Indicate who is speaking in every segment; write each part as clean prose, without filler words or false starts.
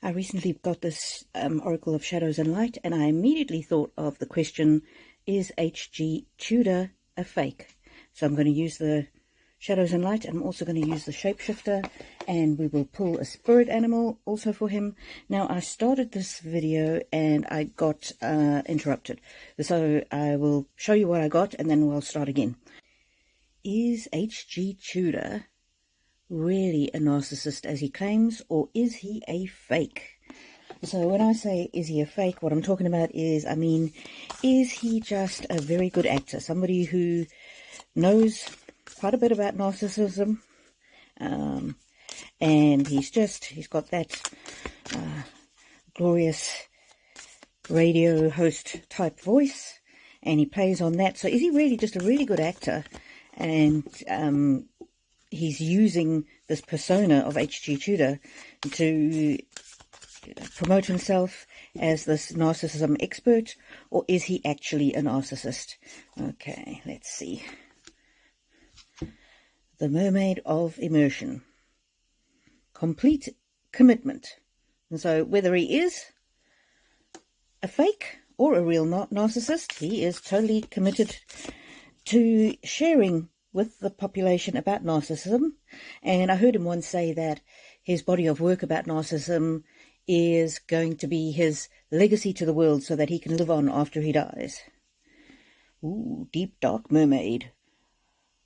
Speaker 1: I recently got this Oracle of Shadows and Light, and I immediately thought of the question, is HG Tudor a fake? So I'm going to use the Shadows and Light, and I'm also going to use the Shapeshifter, and we will pull a spirit animal also for him. Now, I started this video and I got interrupted, so I will show you what I got and then we'll start again. Is HG Tudor really a narcissist as he claims, or is he a fake? So when I say is he a fake, what I'm talking about is, is he just a very good actor, somebody who knows quite a bit about narcissism, and he's got that glorious radio host type voice, and he plays on that. So is he really just a really good actor, and he's using this persona of HG Tudor to promote himself as this narcissism expert, or is he actually a narcissist? Okay, let's see. The Mermaid of Immersion. Complete commitment. And so whether he is a fake or a real narcissist, he is totally committed to sharing with the population about narcissism. And I heard him once say that his body of work about narcissism is going to be his legacy to the world so that he can live on after he dies. Ooh, deep dark mermaid.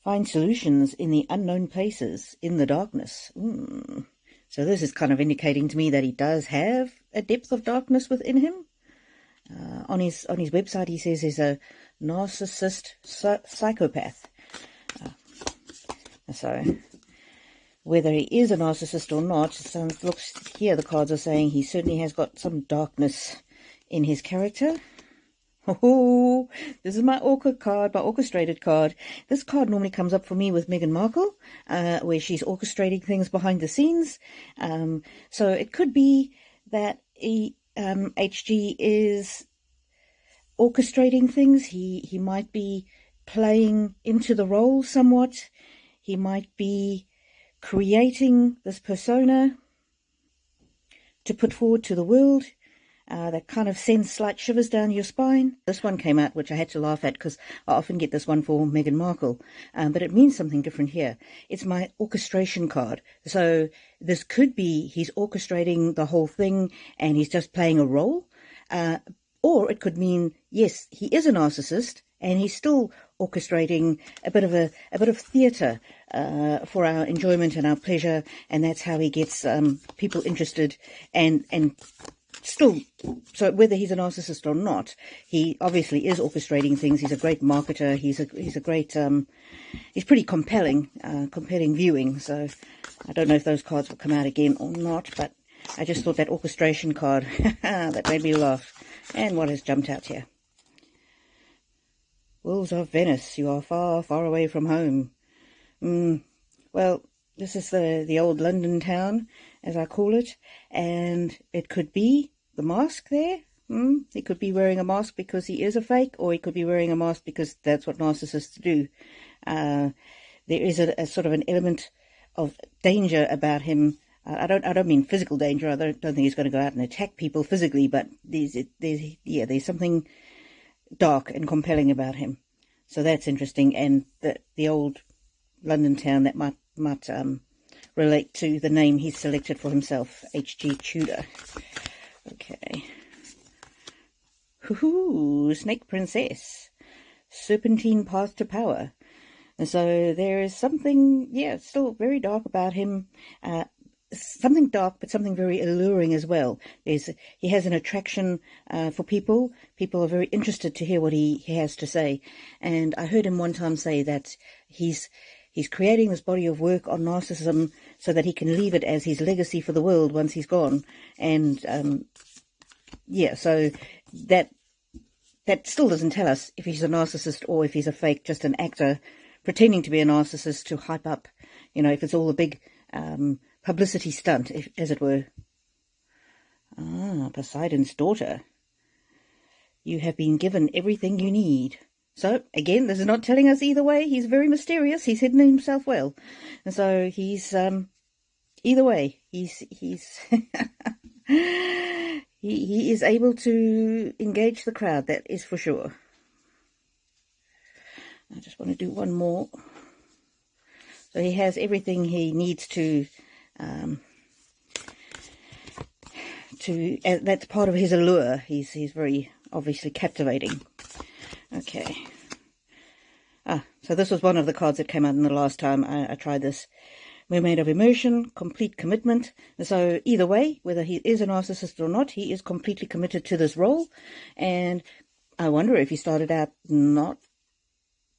Speaker 1: Find solutions in the unknown places, in the darkness. So this is kind of indicating to me that he does have a depth of darkness within him. On his website, he says he's a narcissist psychopath. So whether he is a narcissist or not, looks here the cards are saying he certainly has got some darkness in his character. Oh, this is my orchid card, my orchestrated card. This card normally comes up for me with Meghan Markle, where she's orchestrating things behind the scenes. So it could be that HG is orchestrating things. He might be playing into the role somewhat. He might be creating this persona to put forward to the world. That kind of sends slight shivers down your spine. This one came out, which I had to laugh at because I often get this one for Meghan Markle, but it means something different here. It's my orchestration card. So this could be he's orchestrating the whole thing and he's just playing a role, or it could mean, yes, he is a narcissist and he's still orchestrating a bit of theatre for our enjoyment and our pleasure, and that's how he gets people interested and still. So whether he's a narcissist or not, he obviously is orchestrating things. He's a great marketer. He's a great he's pretty compelling viewing. So I don't know if those cards will come out again or not, but I just thought that orchestration card that made me laugh. And what has jumped out here? Wolves of Venice, you are far, far away from home. Well, this is the old London town, as I call it, and it could be the mask there. He could be wearing a mask because he is a fake, or he could be wearing a mask because that's what narcissists do. There is a sort of an element of danger about him. I don't mean physical danger. I don't think he's going to go out and attack people physically, but there's something dark and compelling about him. So that's interesting, and the old London town that might relate to the name he's selected for himself, HG Tudor. Okay. Snake Princess. Serpentine Path to Power. And so there is something, still very dark about him. Something dark, but something very alluring as well. He has an attraction for people. People are very interested to hear what he has to say. And I heard him one time say that he's creating this body of work on narcissism so that he can leave it as his legacy for the world once he's gone. And so that still doesn't tell us if he's a narcissist or if he's a fake, just an actor pretending to be a narcissist to hype up, if it's all a big publicity stunt, as it were. Poseidon's daughter. You have been given everything you need. So, again, this is not telling us either way. He's very mysterious. He's hidden himself well. And so he's, either way, he's He is able to engage the crowd, that is for sure. I just want to do one more. So he has everything he needs to that's part of his allure. He's very obviously captivating. Okay. So this was one of the cards that came out in the last time I tried this. Mermaid of Immersion, complete commitment. So either way, whether he is a narcissist or not, he is completely committed to this role. And I wonder if he started out not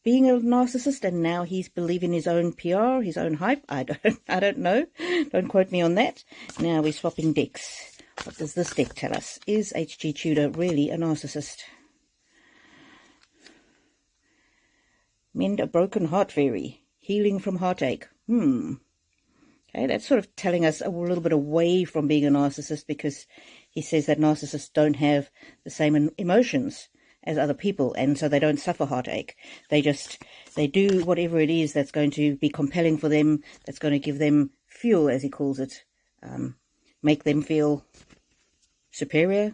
Speaker 1: being a narcissist and now he's believing his own PR, his own hype. I don't know. Don't quote me on that. Now we're swapping decks. What does this deck tell us? Is HG Tudor really a narcissist? Mend a broken heart fairy. Healing from heartache. Okay, that's sort of telling us a little bit away from being a narcissist, because he says that narcissists don't have the same emotions as other people, and so they don't suffer heartache. They do whatever it is that's going to be compelling for them, that's going to give them fuel, as he calls it, make them feel superior,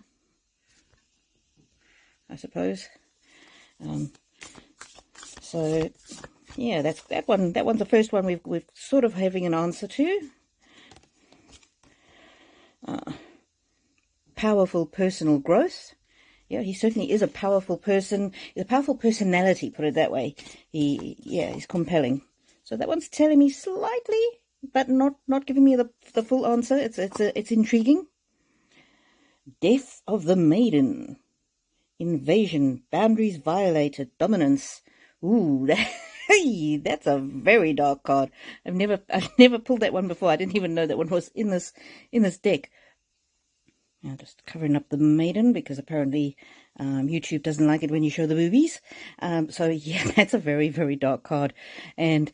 Speaker 1: I suppose. So yeah, that's that one. That one's the first one we've sort of having an answer to. Powerful personal growth. Yeah, he certainly is a powerful person. He's a powerful personality, put it that way. He's compelling. So that one's telling me slightly, but not giving me the full answer. It's intriguing. Death of the Maiden. Invasion. Boundaries violated. Dominance. Ooh, that's a very dark card. I've never pulled that one before. I didn't even know that one was in this deck. Now just covering up the Maiden, because apparently YouTube doesn't like it when you show the boobies. So yeah, that's a very, very dark card. And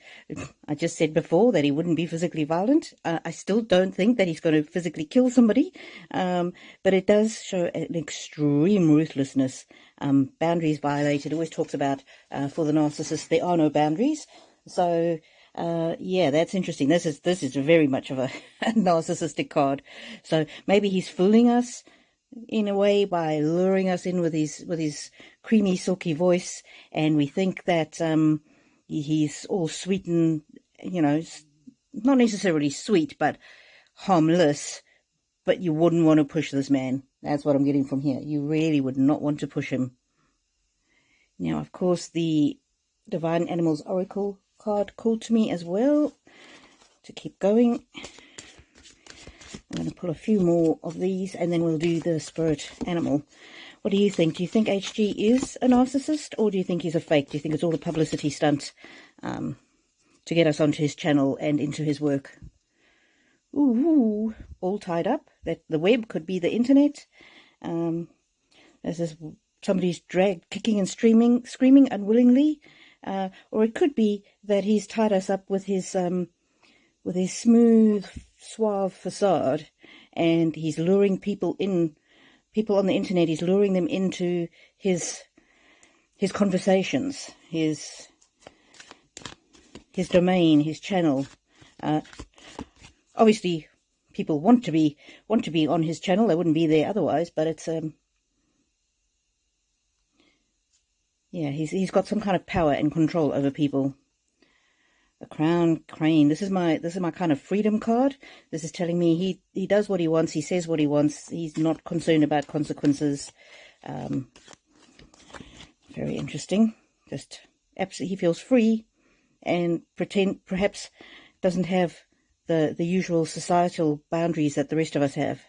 Speaker 1: I just said before that he wouldn't be physically violent. I still don't think that he's going to physically kill somebody. But it does show an extreme ruthlessness. Boundaries violated. It always talks about for the narcissist there are no boundaries. So yeah, that's interesting. This is very much of a narcissistic card. So maybe he's fooling us in a way by luring us in with his creamy, silky voice, and we think that he's all sweet and, you know, not necessarily sweet, but harmless. But you wouldn't want to push this man. That's what I'm getting from here. You really would not want to push him. Now, of course, the Divine Animals Oracle card called to me as well. To keep going, I'm going to pull a few more of these, and then we'll do the spirit animal. What do you think? Do you think HG is a narcissist, or do you think he's a fake? Do you think it's all a publicity stunt to get us onto his channel and into his work? Ooh, all tied up. That the web could be the internet. This is somebody's dragged, kicking and screaming unwillingly. Or it could be that he's tied us up with his smooth, suave facade, and he's luring people on the internet. He's luring them into his conversations, his domain, his channel. Obviously, people want to be on his channel. They wouldn't be there otherwise. But it's yeah, he's got some kind of power and control over people. The Crown Crane. This is my kind of freedom card. This is telling me he does what he wants. He says what he wants. He's not concerned about consequences. Very interesting. Just absolutely, he feels free, and perhaps doesn't have the usual societal boundaries that the rest of us have.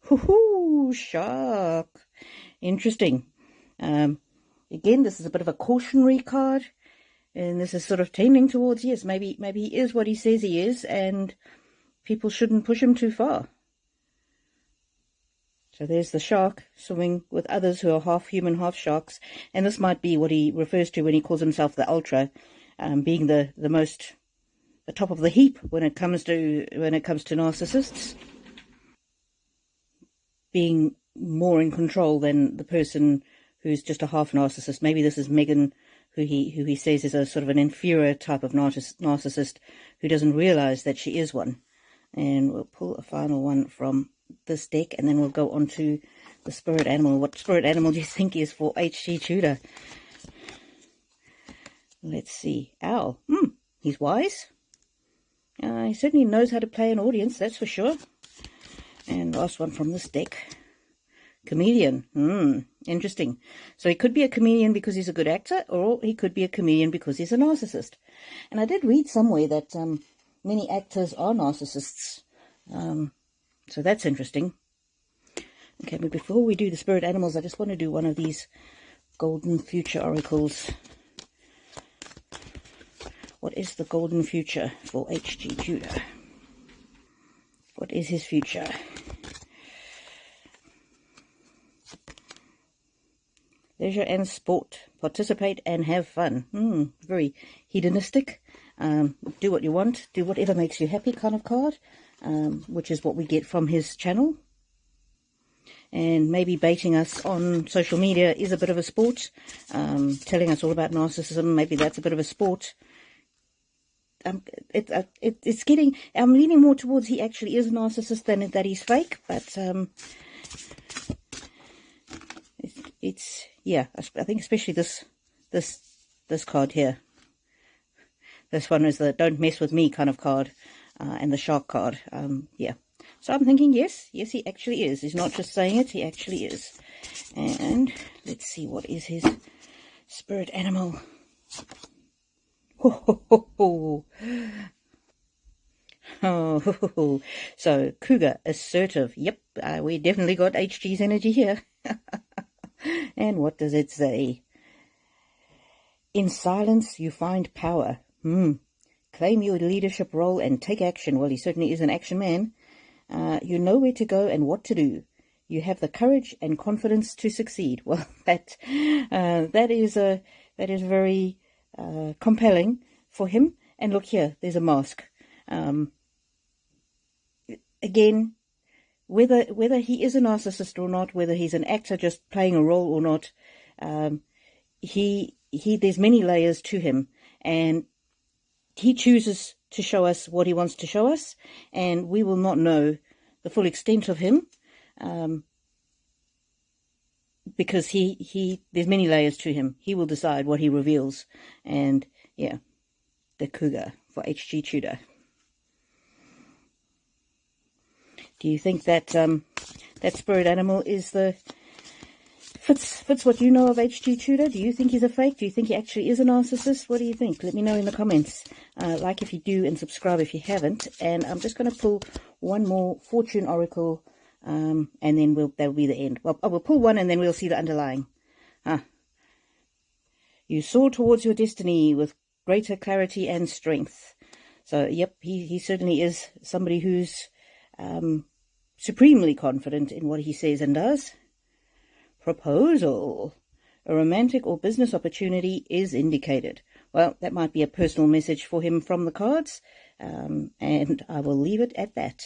Speaker 1: Hoo-hoo, shark. Interesting. Again, this is a bit of a cautionary card, and this is sort of tending towards, yes, maybe he is what he says he is, and people shouldn't push him too far. So there's the shark swimming with others who are half human, half sharks, and this might be what he refers to when he calls himself the ultra, being the top of the heap when it comes to narcissists, being more in control than the person who's just a half narcissist. Maybe this is Meghan, who he says is a sort of an inferior type of narcissist who doesn't realize that she is one. And we'll pull a final one from this deck, and then we'll go on to the spirit animal. What spirit animal do you think is for HG Tudor? Let's see. Owl. He's wise. He certainly knows how to play an audience, that's for sure. And last one from this deck. Chameleon. Interesting. So he could be a chameleon because he's a good actor, or he could be a chameleon because he's a narcissist. And I did read somewhere that many actors are narcissists. So that's interesting. Okay, but before we do the spirit animals, I just want to do one of these golden future oracles. What is the golden future for HG Tudor? What is his future? Leisure and sport. Participate and have fun. Very hedonistic. Do what you want. Do whatever makes you happy kind of card. Which is what we get from his channel. And maybe baiting us on social media is a bit of a sport. Telling us all about narcissism, maybe that's a bit of a sport. It's getting, I'm leaning more towards he actually is a narcissist than that he's fake, but it's yeah, I think especially this card here. This one is the don't mess with me kind of card, and the shark card. Yeah, so I'm thinking yes, he actually is. He's not just saying it, he actually is. And let's see, what is his spirit animal? Oh, so cougar, assertive. Yep, we definitely got HG's energy here. And what does it say? In silence you find power. Claim your leadership role and take action. Well, he certainly is an action man. You know where to go and what to do. You have the courage and confidence to succeed. Well, that is very compelling for him. And look here, there's a mask. Again, whether he is a narcissist or not, whether he's an actor just playing a role or not, there's many layers to him, and he chooses to show us what he wants to show us, and we will not know the full extent of him, because there's many layers to him. He will decide what he reveals. And yeah, the cougar for HG Tudor. Do you think that that spirit animal is fits what you know of HG Tudor? Do you think he's a fake? Do you think he actually is a narcissist? What do you think? Let me know in the comments. Like if you do, and subscribe if you haven't. And I'm just going to pull one more fortune oracle, and then that'll be the end. Well, I will pull one, and then we'll see the underlying. You soar towards your destiny with greater clarity and strength. So, yep, he certainly is somebody who's supremely confident in what he says and does. Proposal. A romantic or business opportunity is indicated. Well, that might be a personal message for him from the cards, and I will leave it at that.